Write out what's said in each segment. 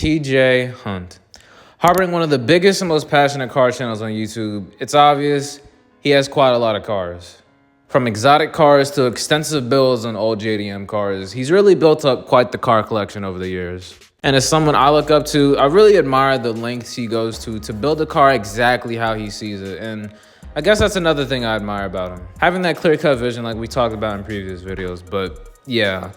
TJ Hunt. Harboring one of the biggest and most passionate car channels on YouTube, it's obvious he has quite a lot of cars. From exotic cars to extensive builds on old JDM cars, he's really built up quite the car collection over the years. And as someone I look up to, I really admire the lengths he goes to build a car exactly how he sees it. And I guess that's another thing I admire about him. Having that clear-cut vision like we talked about in previous videos. But yeah,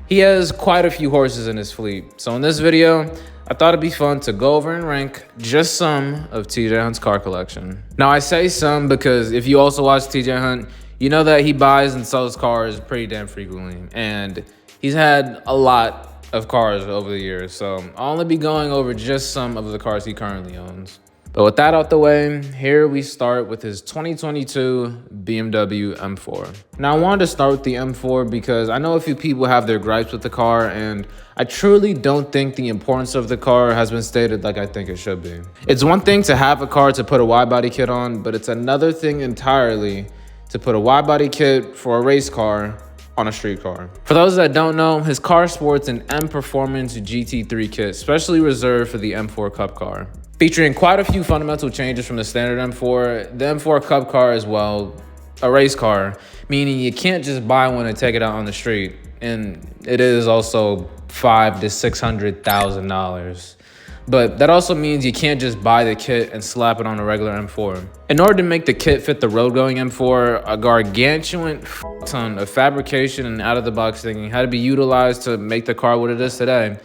he has quite a few horses in his fleet. So in this video, I thought it'd be fun to go over and rank just some of TJ Hunt's car collection. Now I say some because if you also watch TJ Hunt, you know that he buys and sells cars pretty damn frequently. And he's had a lot of cars over the years. So I'll only be going over just some of the cars he currently owns. But with that out the way, here we start with his 2022 BMW M4. Now I wanted to start with the M4 because I know a few people have their gripes with the car, and I truly don't think the importance of the car has been stated like I think it should be. It's one thing to have a car to put a wide body kit on, but it's another thing entirely to put a wide body kit for a race car on a street car. For those that don't know, his car sports an M Performance GT3 kit, specially reserved for the M4 Cup car. Featuring quite a few fundamental changes from the standard M4, the M4 Cup car is, well, a race car, meaning you can't just buy one and take it out on the street. And it is also $500,000 to $600,000. But that also means you can't just buy the kit and slap it on a regular M4. In order to make the kit fit the road-going M4, a gargantuan ton of fabrication and out-of-the-box thinking had to be utilized to make the car what it is today.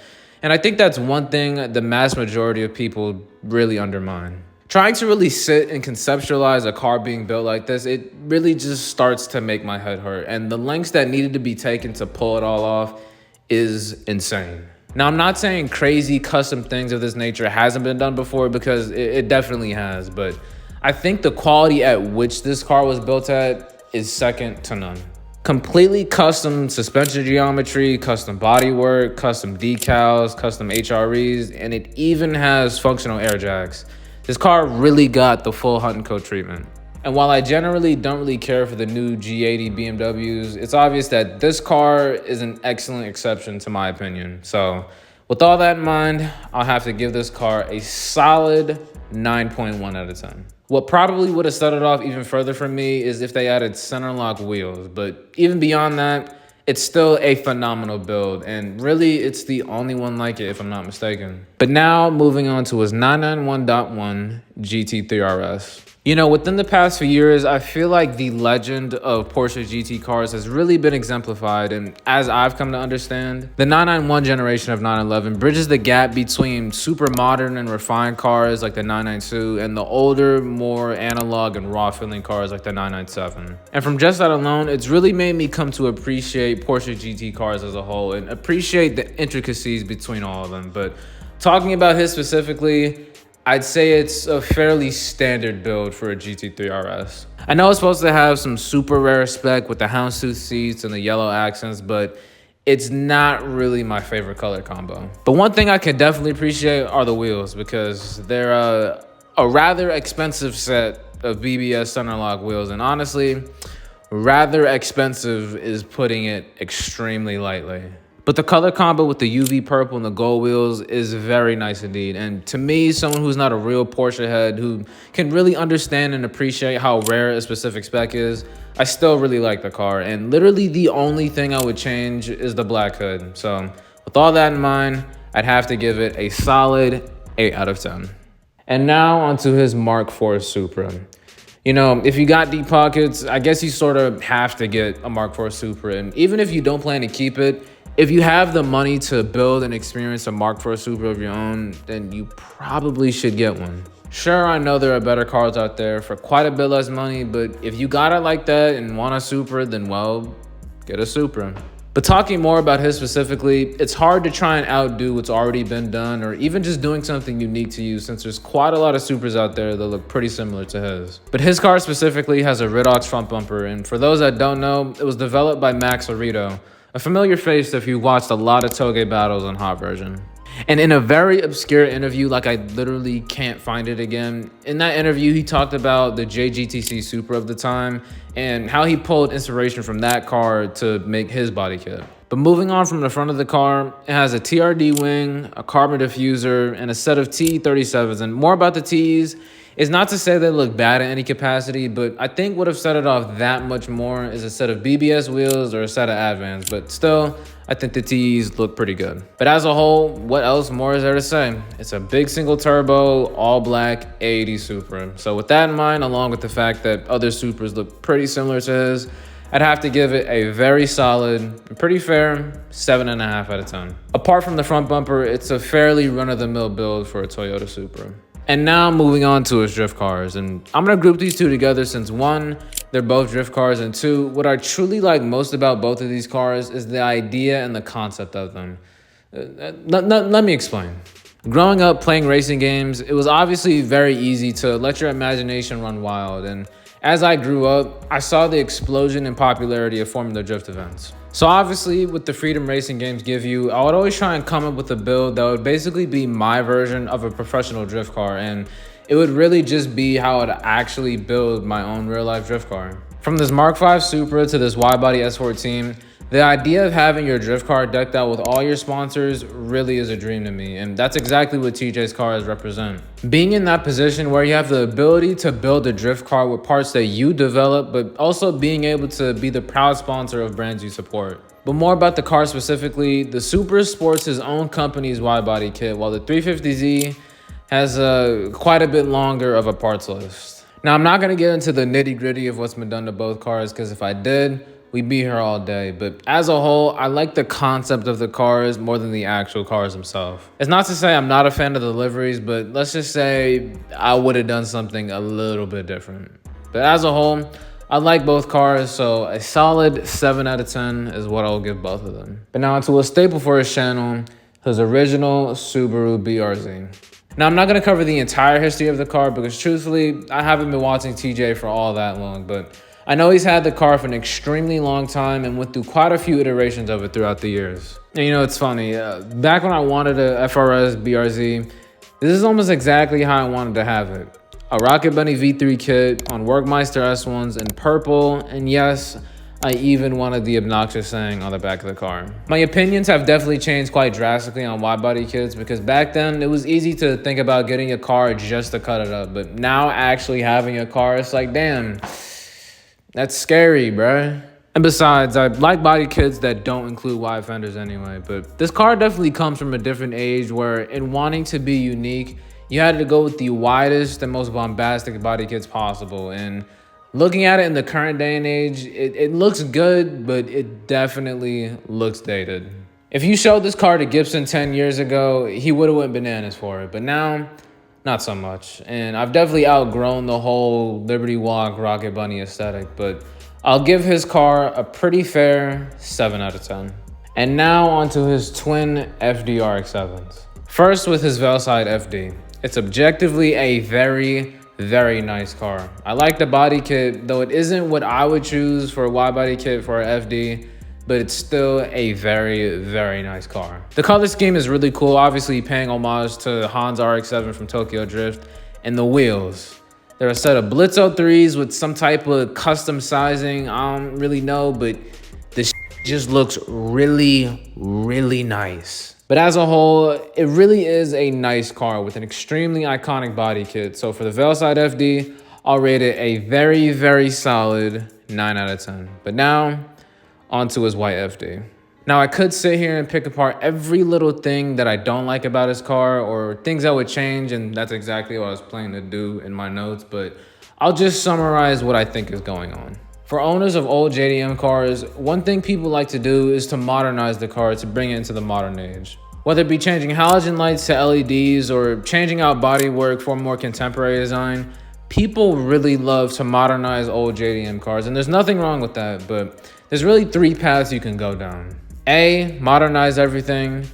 And I think that's one thing the mass majority of people really undermine. Trying to really sit and conceptualize a car being built like this, it really just starts to make my head hurt. And the lengths that needed to be taken to pull it all off is insane. Now, I'm not saying crazy custom things of this nature hasn't been done before, because it definitely has. But I think the quality at which this car was built at is second to none. Completely custom suspension geometry, custom bodywork, custom decals, custom HREs, and it even has functional air jacks. This car really got the full Hunt & Co treatment. And while I generally don't really care for the new G80 BMWs, it's obvious that this car is an excellent exception to my opinion. So with all that in mind, I'll have to give this car a solid 9.1 out of 10. What probably would have started off even further for me is if they added center lock wheels. But even beyond that, it's still a phenomenal build. And really, it's the only one like it, if I'm not mistaken. But now, moving on to his 991.1 GT3 RS. You know, within the past few years, I feel like the legend of Porsche GT cars has really been exemplified. And as I've come to understand, the 991 generation of 911 bridges the gap between super modern and refined cars like the 992 and the older, more analog and raw feeling cars like the 997. And from just that alone, it's really made me come to appreciate Porsche GT cars as a whole and appreciate the intricacies between all of them. But talking about his specifically, I'd say it's a fairly standard build for a GT3 RS. I know it's supposed to have some super rare spec with the houndstooth seats and the yellow accents, but it's not really my favorite color combo. But one thing I can definitely appreciate are the wheels, because they're a rather expensive set of BBS center lock wheels, and honestly, rather expensive is putting it extremely lightly. But the color combo with the UV purple and the gold wheels is very nice indeed. And to me, someone who's not a real Porsche head, who can really understand and appreciate how rare a specific spec is, I still really like the car. And literally the only thing I would change is the black hood. So with all that in mind, I'd have to give it a solid 8 out of 10. And now onto his Mark IV Supra. You know, if you got deep pockets, I guess you sort of have to get a Mark IV Supra. And even if you don't plan to keep it, if you have the money to build and experience a Mark IV Supra of your own, then you probably should get one. Sure, I know there are better cars out there for quite a bit less money, but if you got it like that and want a Supra, then well, get a Supra. But talking more about his specifically, it's hard to try and outdo what's already been done, or even just doing something unique to you, since there's quite a lot of Supras out there that look pretty similar to his. But his car specifically has a Ridox front bumper, and for those that don't know, it was developed by Max Arito, a familiar face if you watched a lot of Toge battles on Hot Version. And in a very obscure interview, like I literally can't find it again, in that interview he talked about the JGTC Supra of the time and how he pulled inspiration from that car to make his body kit. But moving on from the front of the car, it has a TRD wing, a carbon diffuser, and a set of T37s. And more about the Ts is not to say they look bad in any capacity, but I think would have set it off that much more is a set of BBS wheels or a set of Advans. But still, I think the Ts look pretty good. But as a whole, what else more is there to say? It's a big single turbo, all black 80 Supra. So with that in mind, along with the fact that other Supras look pretty similar to his, I'd have to give it a very solid, pretty fair 7.5 out of 10. Apart from the front bumper, it's a fairly run-of-the-mill build for a Toyota Supra. And now moving on to his drift cars. And I'm gonna group these two together since one, they're both drift cars, and two, what I truly like most about both of these cars is the idea and the concept of them. Let me explain. Growing up playing racing games, it was obviously very easy to let your imagination run wild, and as I grew up, I saw the explosion in popularity of Formula Drift events. So obviously, with the freedom racing games give you, I would always try and come up with a build that would basically be my version of a professional drift car, and it would really just be how I'd actually build my own real-life drift car. From this Mark V Supra to this wide-body S14, the idea of having your drift car decked out with all your sponsors really is a dream to me, and that's exactly what TJ's cars represent. Being in that position where you have the ability to build a drift car with parts that you develop, but also being able to be the proud sponsor of brands you support. But more about the car specifically, the Supra sports his own company's wide-body kit, while the 350Z has quite a bit longer of a parts list. Now, I'm not going to get into the nitty-gritty of what's been done to both cars, because if I did, we'd be here all day. But as a whole, I like the concept of the cars more than the actual cars themselves. It's not to say I'm not a fan of the liveries, but let's just say I would have done something a little bit different. But as a whole, I like both cars, so a solid 7 out of 10 is what I'll give both of them. But now to a staple for his channel, his original Subaru BRZ. Now, I'm not going to cover the entire history of the car because truthfully, I haven't been watching TJ for all that long, but I know he's had the car for an extremely long time and went through quite a few iterations of it throughout the years. And you know, it's funny, back when I wanted a FRS BRZ, this is almost exactly how I wanted to have it. A Rocket Bunny V3 kit on Workmeister S1s in purple, and yes, I even wanted the obnoxious saying on the back of the car. My opinions have definitely changed quite drastically on wide-body kits because back then it was easy to think about getting a car just to cut it up, but now actually having a car, it's like, damn, that's scary, bruh. And besides, I like body kits that don't include wide fenders anyway, but this car definitely comes from a different age where in wanting to be unique, you had to go with the widest and most bombastic body kits possible. And looking at it in the current day and age, it looks good, but it definitely looks dated. If you showed this car to Gibson 10 years ago, he would have went bananas for it, but now, not so much. And I've definitely outgrown the whole Liberty Walk Rocket Bunny aesthetic, but I'll give his car a pretty fair 7 out of 10. And now onto his twin FD RX-7s. First with his Velside FD. It's objectively a very, very nice car. I like the body kit, though it isn't what I would choose for a wide body kit for an FD, but it's still a very, very nice car. The color scheme is really cool, obviously paying homage to Han's RX-7 from Tokyo Drift, and the wheels. They're a set of Blitz 03s with some type of custom sizing, I don't really know, but this just looks really, really nice. But as a whole, it really is a nice car with an extremely iconic body kit. So for the Velside FD, I'll rate it a very, very solid 9 out of 10. But now, onto his white FD. Now, I could sit here and pick apart every little thing that I don't like about his car or things that would change, and that's exactly what I was planning to do in my notes, but I'll just summarize what I think is going on. For owners of old JDM cars, one thing people like to do is to modernize the car to bring it into the modern age. Whether it be changing halogen lights to LEDs or changing out bodywork for a more contemporary design, people really love to modernize old JDM cars, and there's nothing wrong with that, but there's really 3 paths you can go down. A, modernize everything.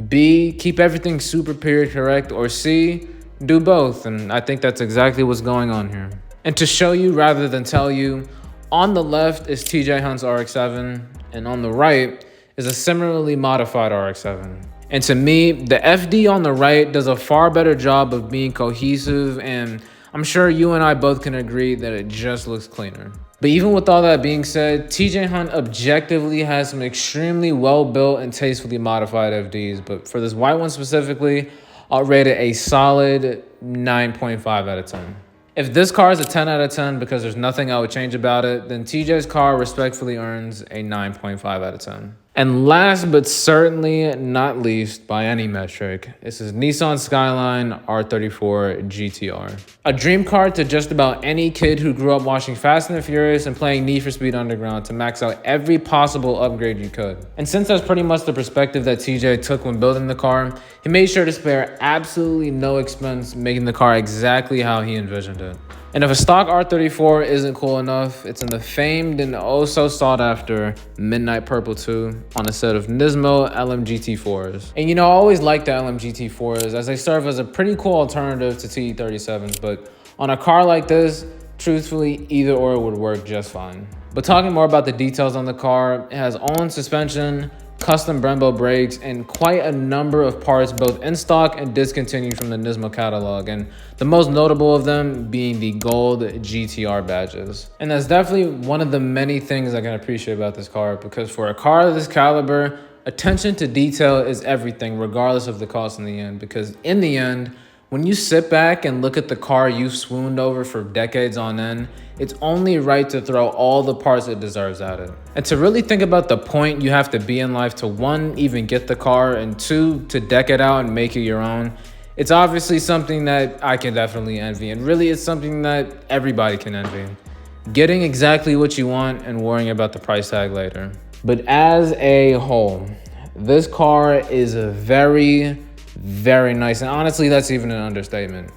B, keep everything super period correct. Or C, do both, and I think that's exactly what's going on here. And to show you rather than tell you, on the left is TJ Hunt's RX-7, and on the right is a similarly modified RX-7. And to me, the FD on the right does a far better job of being cohesive, and I'm sure you and I both can agree that it just looks cleaner. But even with all that being said, TJ Hunt objectively has some extremely well-built and tastefully modified FDs. But for this white one specifically, I'll rate it a solid 9.5 out of 10. If this car is a 10 out of 10 because there's nothing I would change about it, then TJ's car respectfully earns a 9.5 out of 10. And last but certainly not least by any metric, this is Nissan Skyline R34 GTR. A dream car to just about any kid who grew up watching Fast and the Furious and playing Need for Speed Underground to max out every possible upgrade you could. And since that's pretty much the perspective that TJ took when building the car, he made sure to spare absolutely no expense making the car exactly how he envisioned it. And if a stock R34 isn't cool enough, it's in the famed and oh so sought after Midnight Purple 2 on a set of Nismo LMGT4s. And I always liked the LMGT4s as they serve as a pretty cool alternative to TE37s, but on a car like this, truthfully, either or would work just fine. But talking more about the details on the car, it has all-in suspension, custom Brembo brakes, and quite a number of parts both in stock and discontinued from the Nismo catalog, and the most notable of them being the gold GTR badges. And that's definitely one of the many things I can appreciate about this car, because for a car of this caliber, attention to detail is everything regardless of the cost in the end, because in the end, when you sit back and look at the car you've swooned over for decades on end, it's only right to throw all the parts it deserves at it. And to really think about the point you have to be in life to, one, even get the car, and two, to deck it out and make it your own, it's obviously something that I can definitely envy. And really, it's something that everybody can envy. Getting exactly what you want and worrying about the price tag later. But as a whole, this car is a very nice, and honestly that's even an understatement.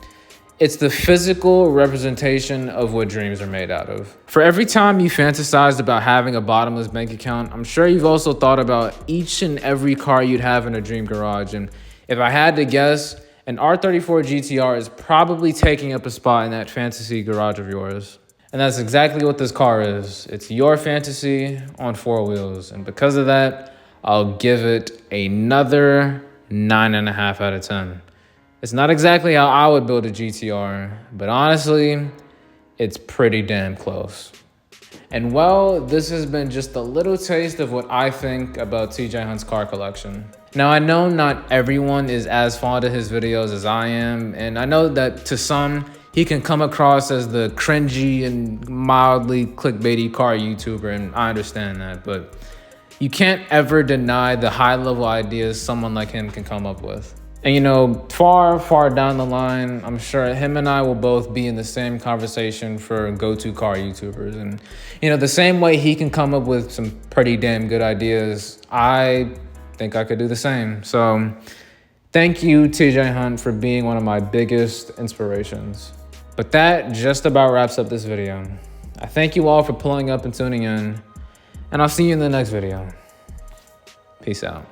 It's the physical representation of what dreams are made out of. For every time you fantasized about having a bottomless bank account, I'm sure you've also thought about each and every car you'd have in a dream garage. And if I had to guess, an R34 GTR is probably taking up a spot in that fantasy garage of yours. And that's exactly what this car is. It's your fantasy on four wheels. And because of that, I'll give it another 9.5 out of 10. It's not exactly how I would build a GTR, but honestly, it's pretty damn close. And well, this has been just a little taste of what I think about TJ Hunt's car collection. Now, I know not everyone is as fond of his videos as I am, and I know that to some, he can come across as the cringy and mildly clickbaity car YouTuber, and I understand that, but you can't ever deny the high-level ideas someone like him can come up with. And far down the line, I'm sure him and I will both be in the same conversation for go-to car YouTubers. And, the same way he can come up with some pretty damn good ideas, I think I could do the same. So thank you, TJ Hunt, for being one of my biggest inspirations. But that just about wraps up this video. I thank you all for pulling up and tuning in, and I'll see you in the next video. Peace out.